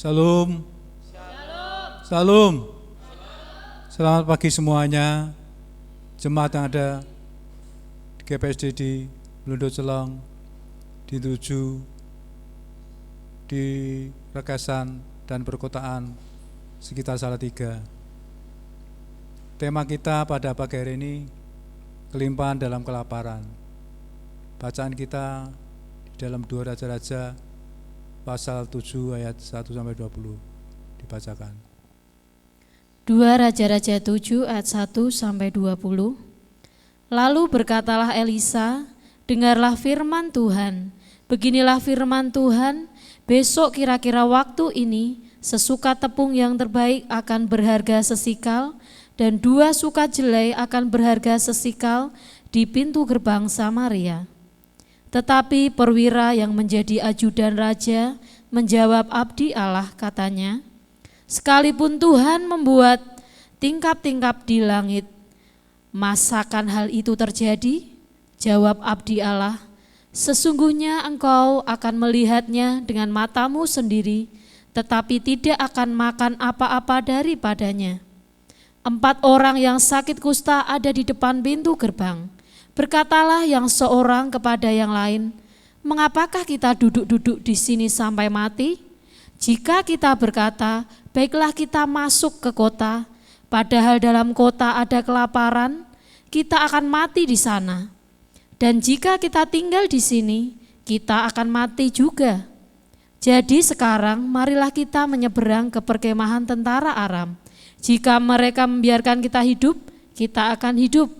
Salam. Salam. Selamat pagi semuanya. Jemaat yang ada di GPSD di Blundo Celong, di Tuju, di Rekasan dan perkotaan sekitar Salatiga. Tema kita pada pagi hari ini, kelimpahan dalam kelaparan. Bacaan kita di dalam 2 Raja-Raja pasal 7 ayat 1-20 dibacakan. 2 Raja-Raja 7 ayat 1-20. Lalu berkatalah Elisa, dengarlah firman Tuhan. Beginilah firman Tuhan, besok kira-kira waktu ini sesuka tepung yang terbaik akan berharga sesikal dan 2 suka jelai akan berharga sesikal di pintu gerbang Samaria. Tetapi perwira yang menjadi ajudan raja menjawab abdi Allah, katanya, sekalipun Tuhan membuat tingkap-tingkap di langit, masakan hal itu terjadi? Jawab abdi Allah, sesungguhnya engkau akan melihatnya dengan matamu sendiri, tetapi tidak akan makan apa-apa daripadanya. 4 orang yang sakit kusta ada di depan pintu gerbang. Berkatalah yang seorang kepada yang lain, mengapakah kita duduk-duduk di sini sampai mati? Jika kita berkata, baiklah kita masuk ke kota, padahal dalam kota ada kelaparan, kita akan mati di sana. Dan jika kita tinggal di sini, kita akan mati juga. Jadi sekarang marilah kita menyeberang ke perkemahan tentara Aram. Jika mereka membiarkan kita hidup, kita akan hidup.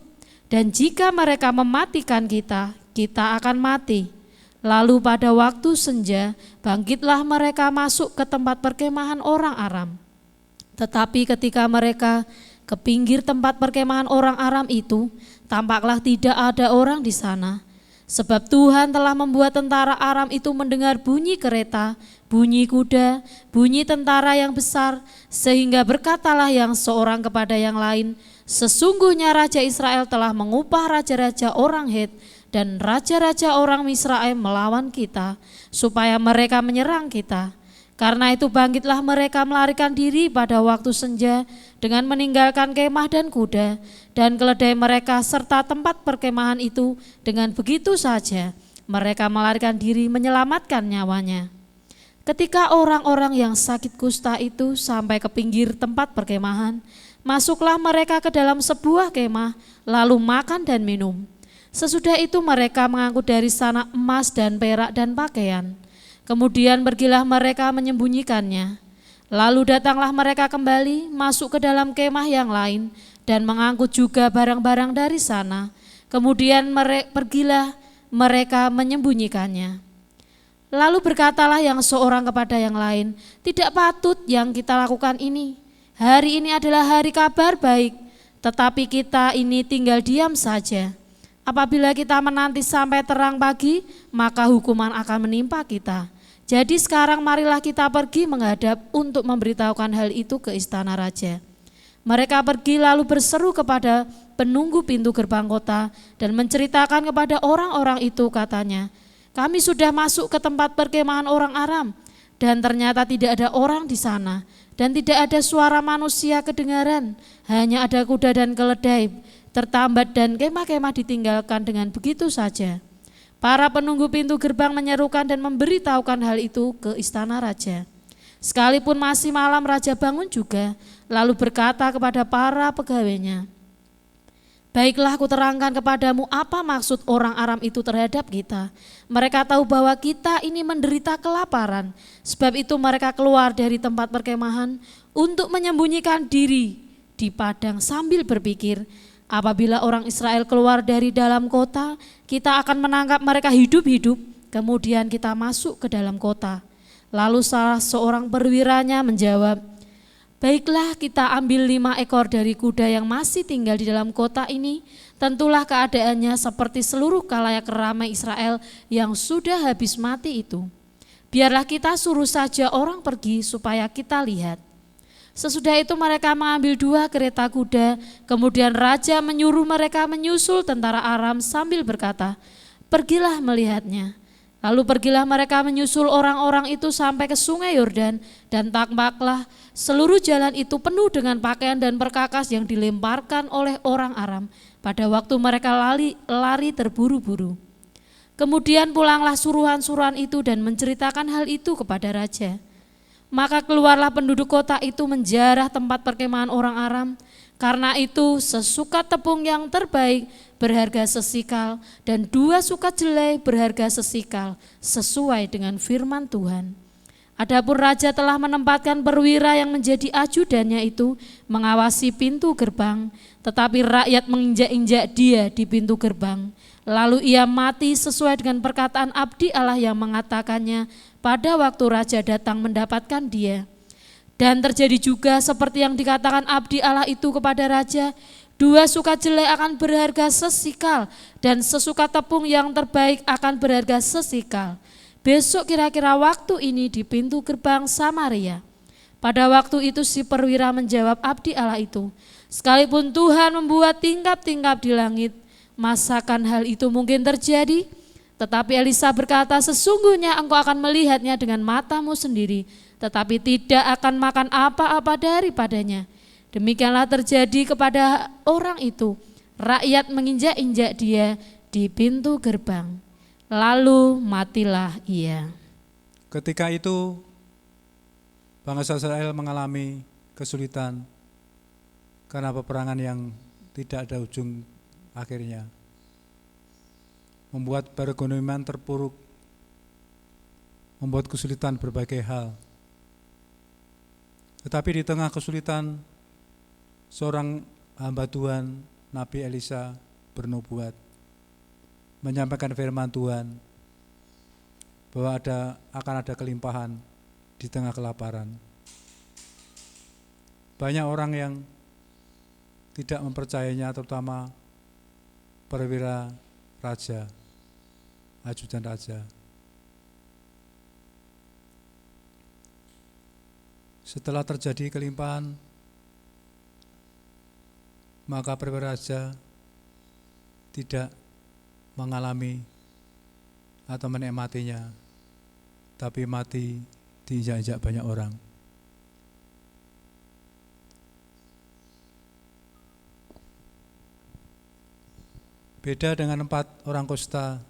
Dan jika mereka mematikan kita, kita akan mati. Lalu pada waktu senja, bangkitlah mereka masuk ke tempat perkemahan orang Aram. Tetapi ketika mereka ke pinggir tempat perkemahan orang Aram itu, tampaklah tidak ada orang di sana. Sebab Tuhan telah membuat tentara Aram itu mendengar bunyi kereta, bunyi kuda, bunyi tentara yang besar, sehingga berkatalah yang seorang kepada yang lain, sesungguhnya Raja Israel telah mengupah raja-raja orang Het dan raja-raja orang Misraim melawan kita, supaya mereka menyerang kita. Karena itu bangkitlah mereka melarikan diri pada waktu senja dengan meninggalkan kemah dan kuda dan keledai mereka serta tempat perkemahan itu. Dengan begitu saja mereka melarikan diri menyelamatkan nyawanya. Ketika orang-orang yang sakit kusta itu sampai ke pinggir tempat perkemahan, masuklah mereka ke dalam sebuah kemah lalu makan dan minum. Sesudah itu mereka mengangkut dari sana emas dan perak dan pakaian. Kemudian pergilah mereka menyembunyikannya. Lalu datanglah mereka kembali masuk ke dalam kemah yang lain dan mengangkut juga barang-barang dari sana. Kemudian pergilah mereka menyembunyikannya. Lalu berkatalah yang seorang kepada yang lain, tidak patut yang kita lakukan ini. Hari ini adalah hari kabar baik, tetapi kita ini tinggal diam saja. Apabila kita menanti sampai terang pagi, maka hukuman akan menimpa kita. Jadi sekarang marilah kita pergi menghadap untuk memberitahukan hal itu ke istana raja. Mereka pergi lalu berseru kepada penunggu pintu gerbang kota dan menceritakan kepada orang-orang itu, katanya, kami sudah masuk ke tempat perkemahan orang Aram dan ternyata tidak ada orang di sana dan tidak ada suara manusia kedengaran, hanya ada kuda dan keledai tertambat dan kemah-kemah ditinggalkan dengan begitu saja. Para penunggu pintu gerbang menyerukan dan memberitahukan hal itu ke istana raja. Sekalipun masih malam, raja bangun juga, lalu berkata kepada para pegawainya, baiklah aku terangkan kepadamu apa maksud orang Aram itu terhadap kita. Mereka tahu bahwa kita ini menderita kelaparan, sebab itu mereka keluar dari tempat perkemahan untuk menyembunyikan diri di padang sambil berpikir, apabila orang Israel keluar dari dalam kota, kita akan menangkap mereka hidup-hidup, kemudian kita masuk ke dalam kota. Lalu salah seorang perwiranya menjawab, baiklah kita ambil 5 ekor dari kuda yang masih tinggal di dalam kota ini, tentulah keadaannya seperti seluruh khalayak ramai Israel yang sudah habis mati itu. Biarlah kita suruh saja orang pergi supaya kita lihat. Sesudah itu mereka mengambil 2 kereta kuda, kemudian raja menyuruh mereka menyusul tentara Aram sambil berkata, pergilah melihatnya. Lalu pergilah mereka menyusul orang-orang itu sampai ke sungai Yordan, dan tampaklah seluruh jalan itu penuh dengan pakaian dan perkakas yang dilemparkan oleh orang Aram pada waktu mereka lari terburu-buru. Kemudian pulanglah suruhan-suruhan itu dan menceritakan hal itu kepada raja. Maka keluarlah penduduk kota itu menjarah tempat perkemahan orang Aram. Karena itu sesukat tepung yang terbaik berharga sesikal dan 2 sukat jelai berharga sesikal sesuai dengan firman Tuhan. Adapun raja telah menempatkan perwira yang menjadi ajudannya itu mengawasi pintu gerbang, tetapi rakyat menginjak-injak dia di pintu gerbang. Lalu ia mati sesuai dengan perkataan abdi Allah yang mengatakannya pada waktu raja datang mendapatkan dia. Dan terjadi juga seperti yang dikatakan abdi Allah itu kepada raja, 2 sukat jelai akan berharga sesikal dan sesukat tepung yang terbaik akan berharga sesikal. Besok kira-kira waktu ini di pintu gerbang Samaria. Pada waktu itu si perwira menjawab abdi Allah itu, sekalipun Tuhan membuat tingkap-tingkap di langit, masakan hal itu mungkin terjadi? Tetapi Elisa berkata, sesungguhnya engkau akan melihatnya dengan matamu sendiri, tetapi tidak akan makan apa-apa daripadanya. Demikianlah terjadi kepada orang itu. Rakyat menginjak-injak dia di pintu gerbang. Lalu matilah ia. Ketika itu bangsa Israel mengalami kesulitan karena peperangan yang tidak ada ujung akhirnya, membuat perekonomian terpuruk, membuat kesulitan berbagai hal. Tetapi di tengah kesulitan, seorang hamba Tuhan, Nabi Elisa bernubuat, menyampaikan firman Tuhan bahwa akan ada kelimpahan di tengah kelaparan. Banyak orang yang tidak mempercayainya, terutama perwira raja, ajudan raja. Setelah terjadi kelimpahan, maka perwira raja tidak mengalami atau menikmatinya, tapi mati diinjak-injak banyak orang. Beda dengan 4 orang kusta,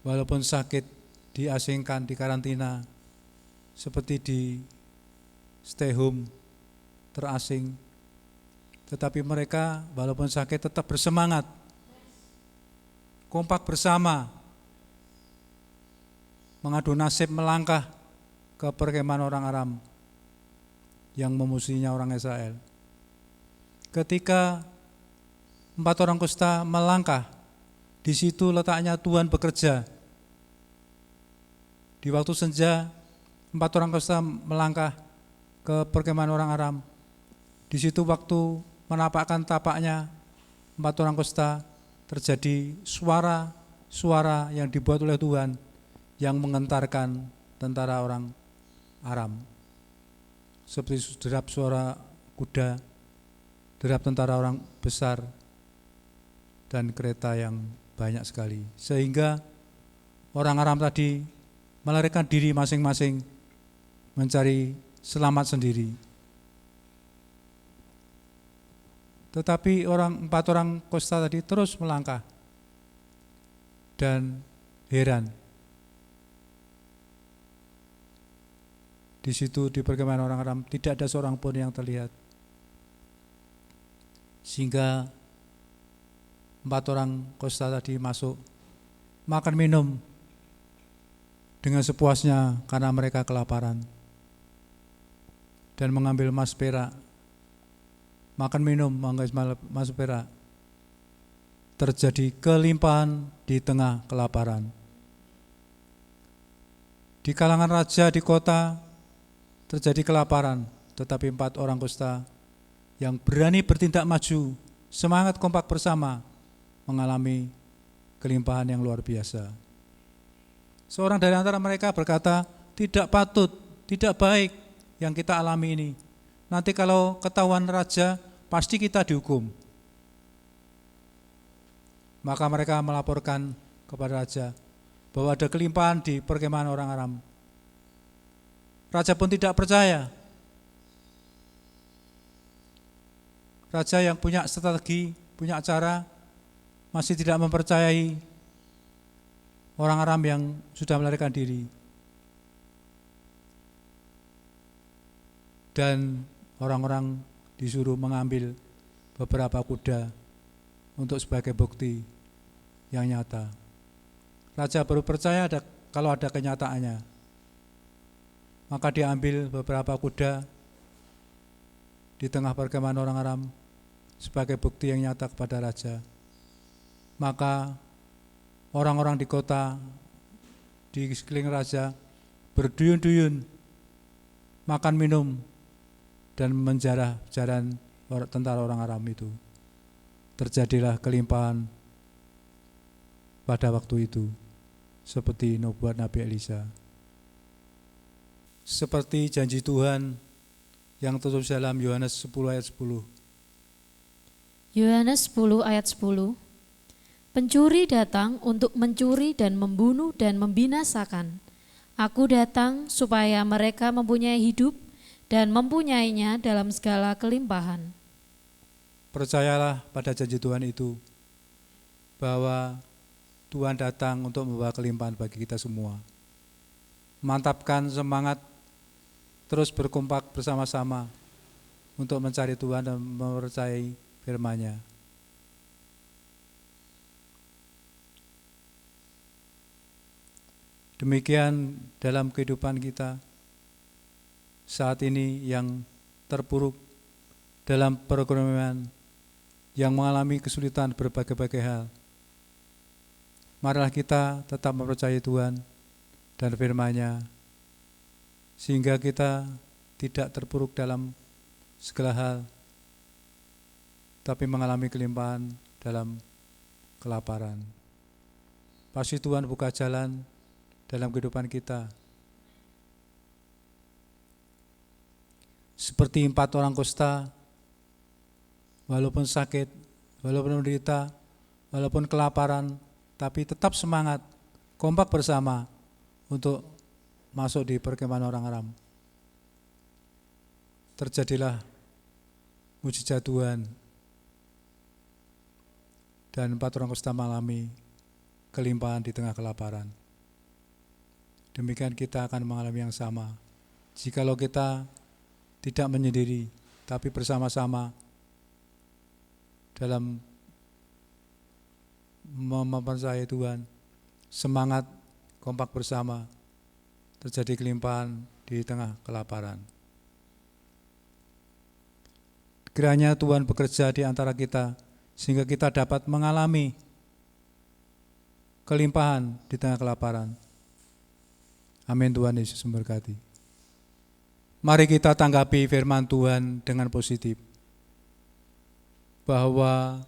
walaupun sakit diasingkan, di karantina, seperti di stay home, terasing, tetapi mereka walaupun sakit tetap bersemangat, kompak bersama, mengadu nasib melangkah ke perkemahan orang Aram yang memusuhinya orang Israel. Ketika 4 orang kusta melangkah, di situ letaknya Tuhan bekerja. Di waktu senja, 4 orang kusta melangkah ke perkemahan orang Aram. Di situ waktu menapakkan tapaknya 4 orang kusta, terjadi suara yang dibuat oleh Tuhan yang mengentarkan tentara orang Aram. Seperti derap suara kuda, derap tentara orang besar, dan kereta yang banyak sekali. Sehingga orang Aram tadi melarikan diri masing-masing mencari selamat sendiri. Tetapi 4 orang kusta tadi terus melangkah dan heran. Di situ di perkemahan orang Aram tidak ada seorang pun yang terlihat. Sehingga 4 orang kusta tadi masuk, makan minum dengan sepuasnya karena mereka kelaparan, dan mengambil emas perak, makan minum mengambil emas perak. Terjadi kelimpahan di tengah kelaparan. Di kalangan raja di kota terjadi kelaparan, tetapi 4 orang kusta yang berani bertindak maju, semangat kompak bersama, mengalami kelimpahan yang luar biasa. Seorang dari antara mereka berkata, tidak patut, tidak baik yang kita alami ini. Nanti kalau ketahuan raja, pasti kita dihukum. Maka mereka melaporkan kepada raja, bahwa ada kelimpahan di perkemahan orang Aram. Raja pun tidak percaya. Raja yang punya strategi, punya cara, masih tidak mempercayai orang Aram yang sudah melarikan diri. Dan orang-orang disuruh mengambil beberapa kuda untuk sebagai bukti yang nyata. Raja baru percaya kalau ada kenyataannya. Maka diambil beberapa kuda di tengah perkemahan orang Aram sebagai bukti yang nyata kepada raja. Maka orang-orang di kota, di sekeliling raja berduyun-duyun makan minum dan menjarah jaran tentara orang Aram itu. Terjadilah kelimpahan pada waktu itu, seperti nubuat Nabi Elisa. Seperti janji Tuhan yang tertulis dalam Yohanes 10 ayat 10. Yohanes 10 ayat 10. Pencuri datang untuk mencuri dan membunuh dan membinasakan. Aku datang supaya mereka mempunyai hidup dan mempunyainya dalam segala kelimpahan. Percayalah pada janji Tuhan itu, bahwa Tuhan datang untuk membawa kelimpahan bagi kita semua. Mantapkan semangat, terus berkompak bersama-sama untuk mencari Tuhan dan mempercayai firman-Nya. Demikian dalam kehidupan kita saat ini yang terpuruk dalam perekonomian, yang mengalami kesulitan berbagai-bagai hal. Marilah kita tetap mempercayai Tuhan dan firman-Nya, sehingga kita tidak terpuruk dalam segala hal, tapi mengalami kelimpahan dalam kelaparan. Pasti Tuhan buka jalan dalam kehidupan kita. Seperti 4 orang kusta, walaupun sakit, walaupun menderita, walaupun kelaparan, tapi tetap semangat, kompak bersama untuk masuk di perkemahan orang Aram. Terjadilah mujizat Tuhan, dan 4 orang kusta mengalami kelimpahan di tengah kelaparan. Demikian kita akan mengalami yang sama. Jikalau kita tidak menyendiri, tapi bersama-sama dalam mempercayai Tuhan, semangat, kompak bersama, terjadi kelimpahan di tengah kelaparan. Kiranya Tuhan bekerja di antara kita, sehingga kita dapat mengalami kelimpahan di tengah kelaparan. Amin. Tuhan Yesus memberkati. Mari kita tanggapi firman Tuhan dengan positif, bahwa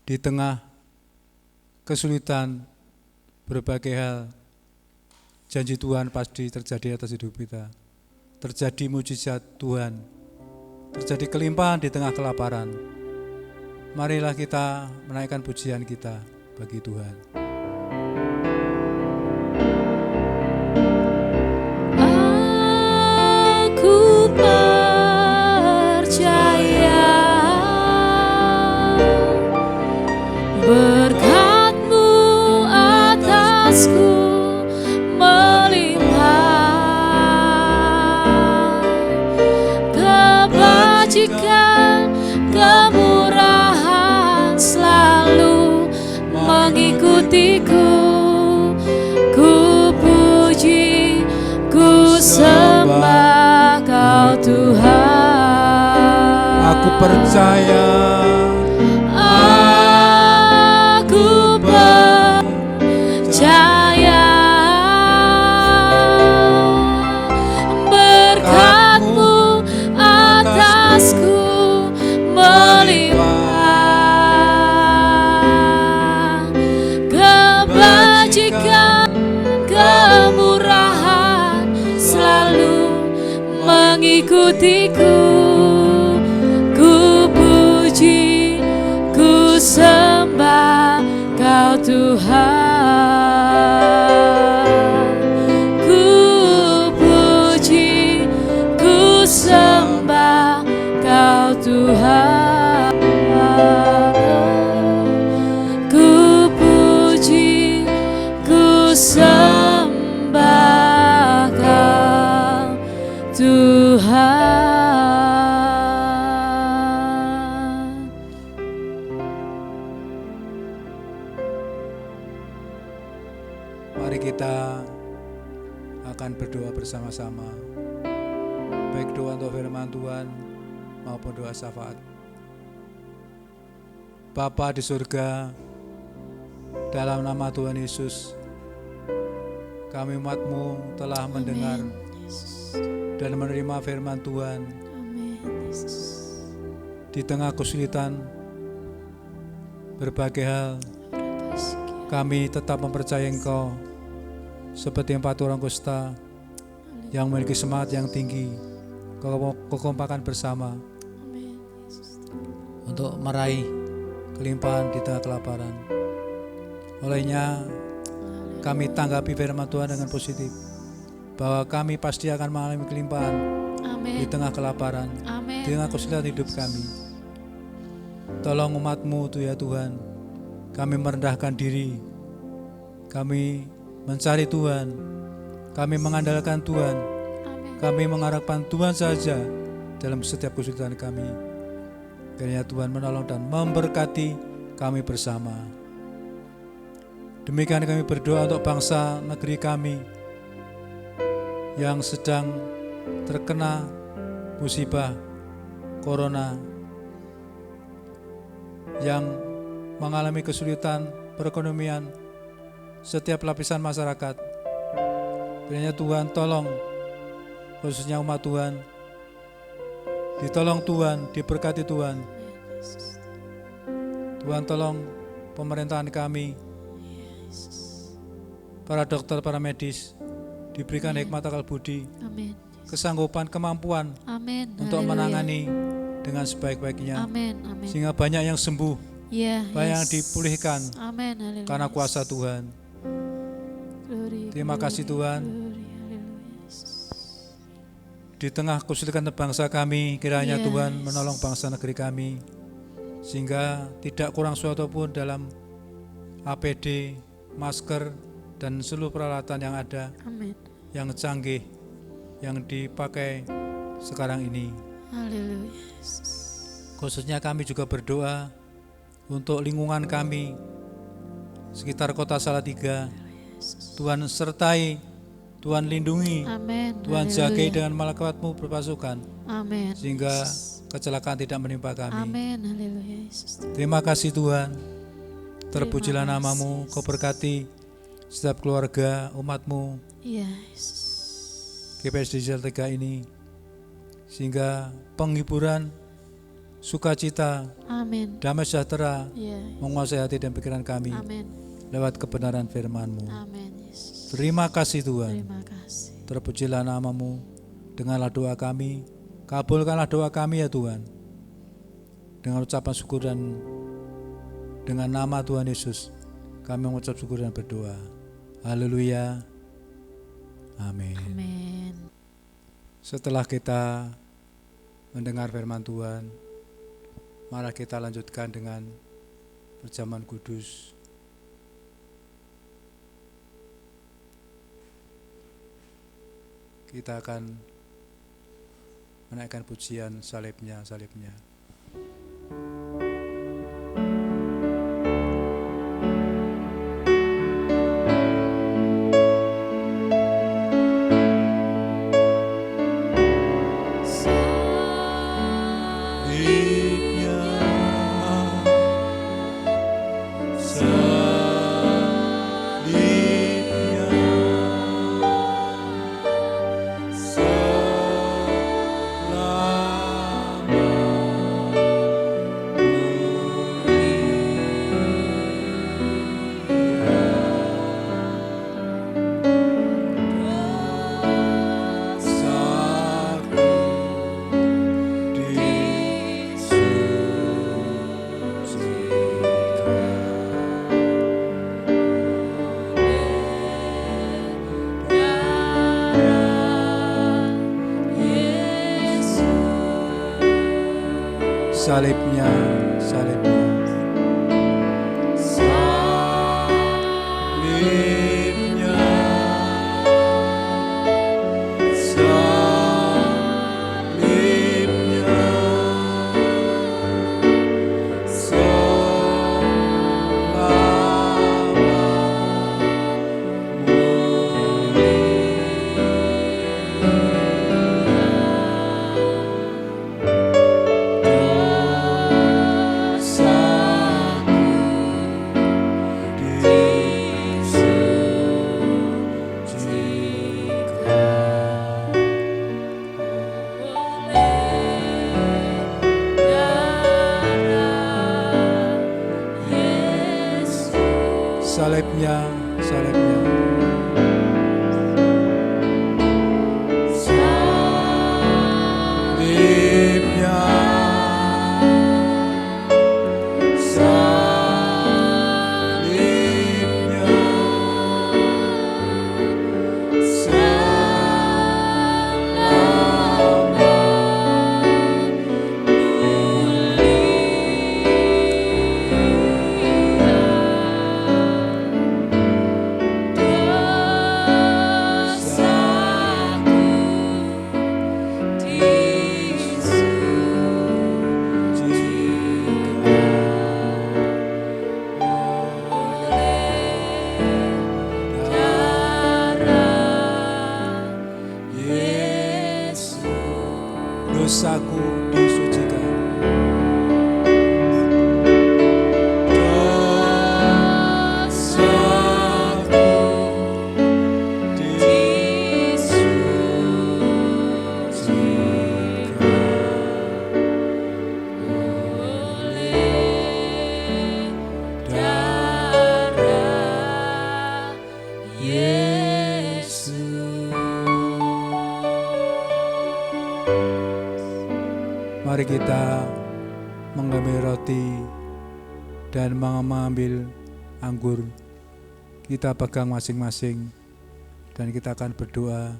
di tengah kesulitan berbagai hal, janji Tuhan pasti terjadi atas hidup kita. Terjadi mujizat Tuhan, terjadi kelimpahan di tengah kelaparan. Marilah kita menaikkan pujian kita bagi Tuhan. Berkat-Mu atasku melimpah, kebajikan, kemurahan selalu mengikutiku. Ku puji, ku sembah Kau Tuhan. Aku percaya, berkat-Mu atasku melimpah, kebajikan, kemurahan selalu mengikutiku. Ku puji, ku sembah Kau Tuhan. sembah Kau Tuhan. Mari kita akan berdoa bersama-sama, baik doa untuk firman Tuhan maupun doa syafaat. Bapa di surga, dalam nama Tuhan Yesus, kami umat-Mu telah mendengar dan menerima firman Tuhan. Amin, Yesus. Di tengah kesulitan berbagai hal, kami tetap mempercayai Engkau, seperti 4 orang kusta yang memiliki semangat yang tinggi, kekompakan bersama Amin, Yesus. untuk meraih kelimpahan di tengah kelaparan. Olehnya kami tanggapi firman Tuhan dengan positif, bahwa kami pasti akan mengalami kelimpahan di Amin. tengah kelaparan, Amin. di tengah kesulitan hidup kami. Tolong umat-Mu tuh ya Tuhan, kami merendahkan diri, kami mencari Tuhan, kami mengandalkan Tuhan, Amin. kami mengharapkan Tuhan saja dalam setiap kesulitan kami. Kiranya Tuhan menolong dan memberkati kami bersama. Demikian kami berdoa untuk bangsa negeri kami yang sedang terkena musibah Corona, yang mengalami kesulitan perekonomian setiap lapisan masyarakat. Kiranya Tuhan tolong, khususnya umat Tuhan, ditolong Tuhan, diberkati Tuhan. Tuhan tolong pemerintahan kami, para dokter, para medis, diberikan hikmat akal budi, Amin. kesanggupan, kemampuan Amin. untuk Haleluya. menangani dengan sebaik-baiknya, Amin. Amin. sehingga banyak yang sembuh, Ya, banyak yang yes. dipulihkan Amin. Haleluya. karena kuasa Tuhan. Glory, Terima glory, kasih Tuhan. glory. Haleluya, Yesus. Di tengah kesulitan bangsa kami, kiranya Yes. Tuhan menolong bangsa negeri kami, sehingga tidak kurang suatu pun dalam APD, masker, dan seluruh peralatan yang ada, Amin. yang canggih, yang dipakai sekarang ini. Haleluya, Yesus. Khususnya kami juga berdoa untuk lingkungan kami, sekitar kota Salatiga. Tuhan sertai, Tuhan lindungi, Amin. Tuhan Haleluya. jagai dengan malaikat-Mu berpasukan, Amin. sehingga kecelakaan tidak menimpa kami. Amin. Haleluya, Yesus. Terima kasih Tuhan, terpujilah Terima kasih, nama-Mu, Kau berkati setiap keluarga umat-Mu Ya, Yesus. GPSD Salatiga ini, sehingga penghiburan, sukacita, Amin. damai sejahtera Ya, menguasai hati dan pikiran kami amin. lewat kebenaran firman-Mu. Amin, Yesus. Terima kasih Tuhan, Terima kasih. terpujilah nama-Mu, dengarlah doa kami, kabulkanlah doa kami ya Tuhan, dengan ucapan syukur dan dengan nama Tuhan Yesus kami mengucap syukur dan berdoa. Haleluya. Amin. Amin. Setelah kita mendengar firman Tuhan, mari kita lanjutkan dengan perjamuan kudus. Kita akan menaikkan pujian salibnya, salibnya. Salibnya, salibnya, salibnya. dosaku disucikan. Mari kita mengambil roti dan mengambil anggur. Kita pegang masing-masing dan kita akan berdoa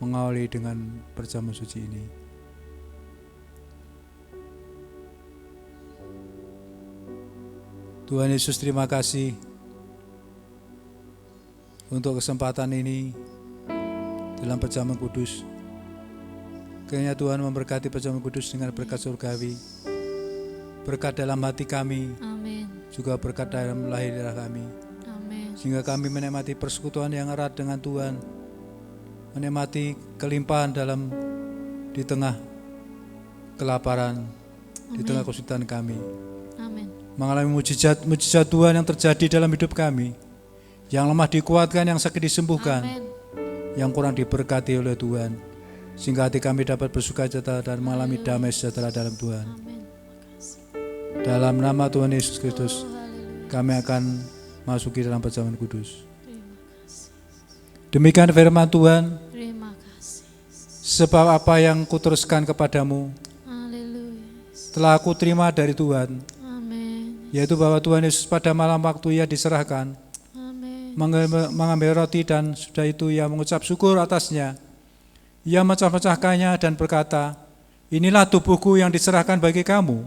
mengawali dengan perjamuan suci ini. Tuhan Yesus, terima kasih untuk kesempatan ini dalam perjamuan kudus. Kiranya Tuhan memberkati perjamuan kudus dengan berkat surgawi, berkat dalam hati kami, Amin. juga berkat dalam lahir darah kami. Amin. Sehingga kami menikmati persekutuan yang erat dengan Tuhan, menikmati kelimpahan di tengah kelaparan, di tengah kesulitan kami. Amin. Mengalami mujizat Tuhan yang terjadi dalam hidup kami, yang lemah dikuatkan, yang sakit disembuhkan, Amin. yang kurang diberkati oleh Tuhan. Sehingga hati kami dapat bersukacita dan mengalami damai sejahtera dalam Tuhan. Amin. Dalam nama Tuhan Yesus Kristus, Haleluya. kami akan masuki dalam perjamuan kudus. Terima kasih. Demikian firman Tuhan, Terima kasih. sebab apa yang kuteruskan kepadamu Haleluya. telah aku terima dari Tuhan, Amin. yaitu bahwa Tuhan Yesus pada malam waktu ia diserahkan, Amin. mengambil roti dan sudah itu ia mengucap syukur atasnya. Ia mecah-mecahkannya dan berkata, inilah tubuhku yang diserahkan bagi kamu.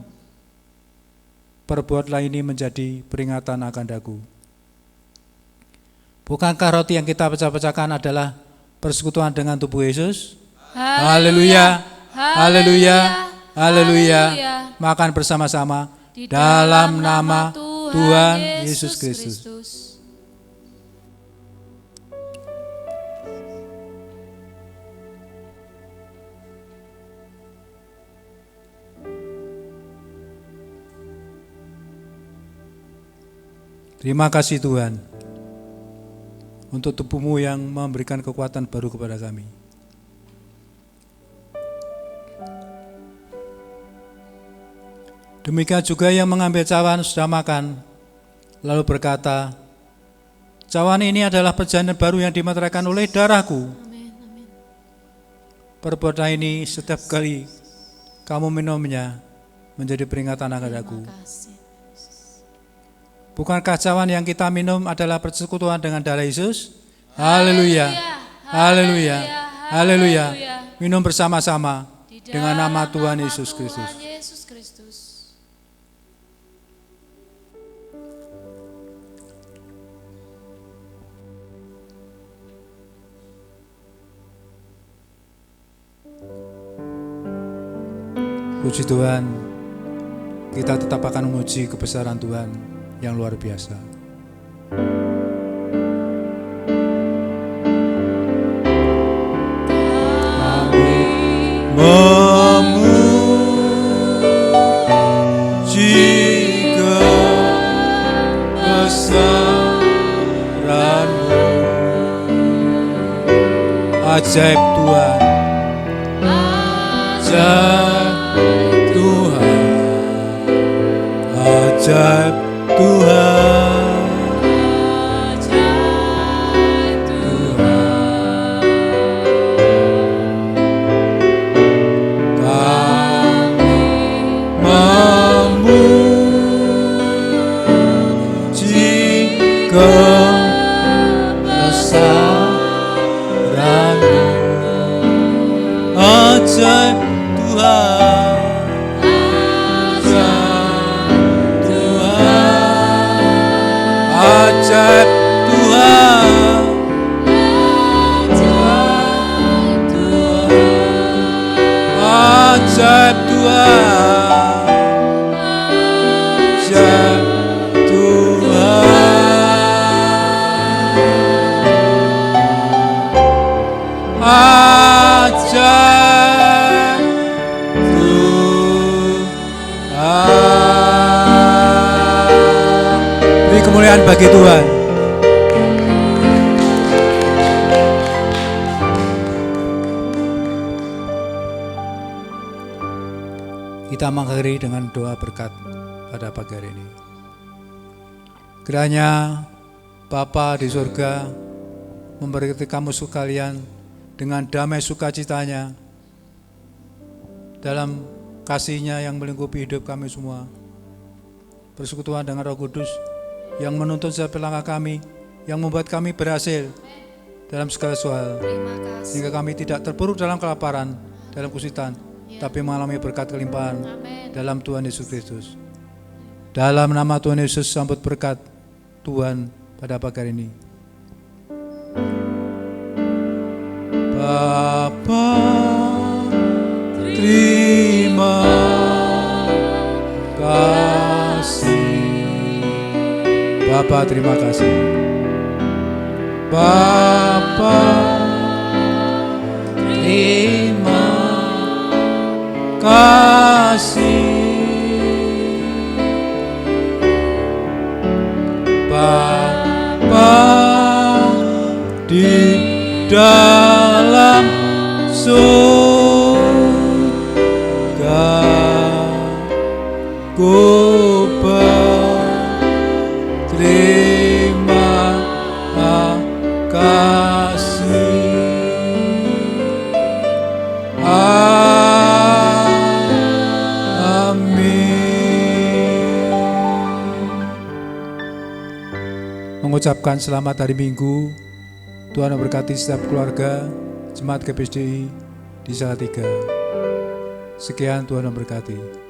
Perbuatlah ini menjadi peringatan akan daku. Bukankah roti yang kita pecah-pecahkan adalah persekutuan dengan tubuh Yesus? Haleluya, haleluya, haleluya. Makan bersama-sama dalam nama Tuhan Yesus Kristus. Terima kasih Tuhan untuk tubuh-Mu yang memberikan kekuatan baru kepada kami. Demikian juga yang mengambil cawan sudah makan, lalu berkata, cawan ini adalah perjanjian baru yang dimeteraikan oleh darahku. Amin. Amin. Perbuatlah ini setiap kali kamu minumnya menjadi peringatan akan aku. Terima kasih. Bukankah cawan yang kita minum adalah persekutuan dengan darah Yesus? Haleluya, haleluya, haleluya. Minum bersama-sama dengan nama Tuhan Yesus Kristus. Yesus Kristus. Puji Tuhan, kita tetap akan memuji kebesaran Tuhan yang luar biasa. Kami memuji kebesaran-Mu. Ajaib Tuhan, ajaib Tuhan, ajaib Tuhan, ajaib Tuhan, kami memuji kebesaran-Mu. Ajaib Tuhan, ajaib Tuhan, ajaib Tuhan, ajaib Tuhan, ajaib kemuliaan bagi Tuhan. Kita mengakhiri dengan doa berkat pada pagi hari ini. Kiranya Bapa di surga memberkati kamu sekalian dengan damai sukacitanya dalam kasih-Nya yang melingkupi hidup kami semua. Persekutuan dengan Roh Kudus yang menuntun setiap langkah kami, yang membuat kami berhasil dalam segala soal, sehingga kami tidak terpuruk dalam kelaparan, dalam kesulitan, tapi mengalami berkat kelimpahan dalam Tuhan Yesus Kristus. Dalam nama Tuhan Yesus sambut berkat Tuhan pada pagi hari ini. Bapa, terima kasih. Bapa, terima kasih. Bapa, terima kasih. Bapa di dalam surga, ku berterima kasih. Mengucapkan selamat hari Minggu. Tuhan memberkati setiap keluarga Jemaat GPSDI di Salatiga. Sekian, Tuhan memberkati.